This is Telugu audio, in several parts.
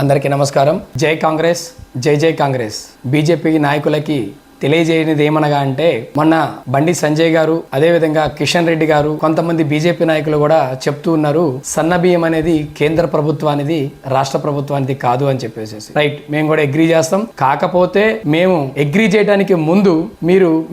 అందరికీ నమస్కారం. జై కాంగ్రెస్, జై జై కాంగ్రెస్. బీజేపీ నాయకులకి తెలియజేయనిది ఏమనగా అంటే, మొన్న బండి సంజయ్ గారు, అదేవిధంగా కిషన్ రెడ్డి గారు, కొంతమంది బీజేపీ నాయకులు కూడా చెప్తూ ఉన్నారు, సన్నబియ్యం అనేది కేంద్ర ప్రభుత్వానిది, రాష్ట్ర ప్రభుత్వానిది కాదు అని చెప్పేసి. రైట్, మేము కూడా అగ్రీ చేస్తాం. కాకపోతే మేము అగ్రీ చేయడానికి ముందు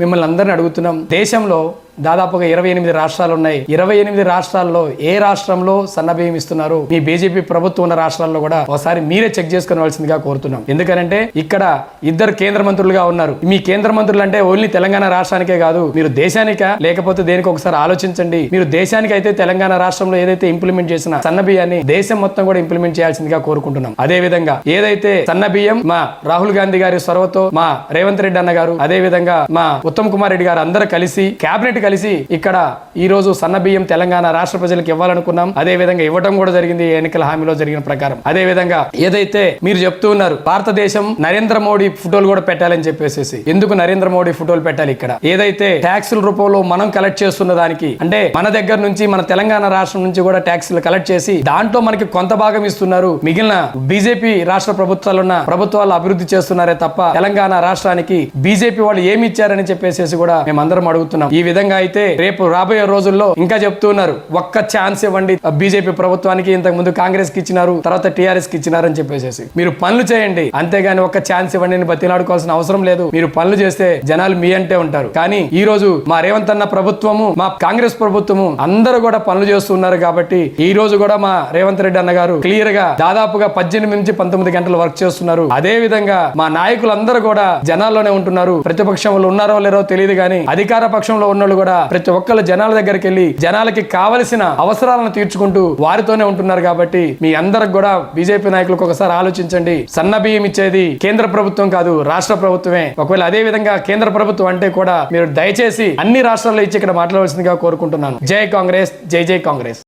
మిమ్మల్ని అందరిని అడుగుతున్నాం, దేశంలో దాదాపుగా 28 రాష్ట్రాలు ఉన్నాయి. 28 రాష్ట్రాల్లో ఏ రాష్ట్రంలో సన్నబియ్యం ఇస్తున్నారు? మీ బీజేపీ ప్రభుత్వం ఉన్న రాష్ట్రాల్లో కూడా ఒకసారి మీరే చెక్ చేసుకోవాల్సిందిగా కోరుతున్నాం. ఎందుకంటే ఇక్కడ ఇద్దరు కేంద్ర మంత్రులుగా ఉన్నారు. మీ కేంద్ర మంత్రులు అంటే ఓన్లీ తెలంగాణ రాష్ట్రానికే కాదు, మీరు దేశానికా లేకపోతే దేనికి ఒకసారి ఆలోచించండి. మీరు దేశానికి అయితే తెలంగాణ రాష్ట్రంలో ఏదైతే ఇంప్లిమెంట్ చేసిన సన్నబియ్యాన్ని దేశం మొత్తం కూడా ఇంప్లిమెంట్ చేయాల్సిందిగా కోరుకుంటున్నాం. అదే విధంగా ఏదైతే సన్నబియ్యం మా రాహుల్ గాంధీ గారి చొరవతో, మా రేవంత్ రెడ్డి అన్న గారు, అదే విధంగా మా ఉత్తమ్ కుమార్ రెడ్డి గారు అందరూ కలిసి కేబినెట్ కలిసి ఇక్కడ ఈ రోజు సన్న బియ్యం తెలంగాణ రాష్ట్ర ప్రజలకు ఇవ్వాలనుకున్నాం. అదే విధంగా ఇవ్వడం కూడా జరిగింది ఎన్నికల హామీలో జరిగిన ప్రకారం. అదే విధంగా ఏదైతే మీరు చెప్తూ ఉన్నారు, భారతదేశం నరేంద్ర మోడీ ఫోటోలు కూడా పెట్టాలని చెప్పేసి, ఎందుకు నరేంద్ర మోడీ ఫోటోలు పెట్టాలి? ఇక్కడ ఏదైతే ట్యాక్సుల రూపంలో మనం కలెక్ట్ చేస్తున్న దానికి, అంటే మన దగ్గర నుంచి, మన తెలంగాణ రాష్ట్రం నుంచి కూడా ట్యాక్సులు కలెక్ట్ చేసి దాంట్లో మనకి కొంత భాగం ఇస్తున్నారు. మిగిలిన బీజేపీ రాష్ట్ర ప్రభుత్వాలున్న ప్రభుత్వాలు అభివృద్ధి చేస్తున్నారే తప్ప తెలంగాణ రాష్ట్రానికి బీజేపీ వాళ్ళు ఏమి ఇచ్చారని చెప్పేసి కూడా మేమందరం అడుగుతున్నాం. ఈ విధంగా అయితే రేపు రాబోయే రోజుల్లో ఇంకా చెప్తున్నారు, ఒక్క ఛాన్స్ ఇవ్వండి బీజేపీ ప్రభుత్వానికి. ఇంతకు ముందు కాంగ్రెస్ కి ఇచ్చినారు, తర్వాత టీఆర్ఎస్ కి ఇచ్చినారని చెప్పేసి. మీరు పనులు చేయండి, అంతేగాని ఒక్క ఛాన్స్ ఇవ్వండి అని బతిలాడుకోవాల్సిన అవసరం లేదు. మీరు పనులు చేస్తే జనాలు మీ అంటే ఉంటారు. కానీ ఈ రోజు మా రేవంత్ అన్న ప్రభుత్వము, మా కాంగ్రెస్ ప్రభుత్వము అందరూ కూడా పనులు చేస్తున్నారు. కాబట్టి ఈ రోజు కూడా మా రేవంత్ రెడ్డి అన్న గారు క్లియర్ గా దాదాపుగా 18 నుంచి 19 గంటలు వర్క్ చేస్తున్నారు. అదే విధంగా మా నాయకులందరూ కూడా జనాల్లోనే ఉంటున్నారు. ప్రతిపక్షంలో ఉన్నారో లేరో తెలియదు, కానీ అధికార పక్షంలో ఉన్నోళ్ళు కూడా ప్రతి ఒక్కళ్ళు జనాల దగ్గరికి వెళ్ళి జనాలకి కావలసిన అవసరాలను తీర్చుకుంటూ వారితోనే ఉంటున్నారు. కాబట్టి మీ అందరికి కూడా బీజేపీ నాయకులకు ఒకసారి ఆలోచించండి. సన్న బియ్యం ఇచ్చేది కేంద్ర ప్రభుత్వం కాదు, రాష్ట్ర ప్రభుత్వమే. ఒకవేళ అదే విధంగా కేంద్ర ప్రభుత్వం అంటే కూడా మీరు దయచేసి అన్ని రాష్ట్రాల్లో ఇచ్చి ఇక్కడ మాట్లాడవలసిందిగా కోరుకుంటున్నాను. జై కాంగ్రెస్, జై జై కాంగ్రెస్.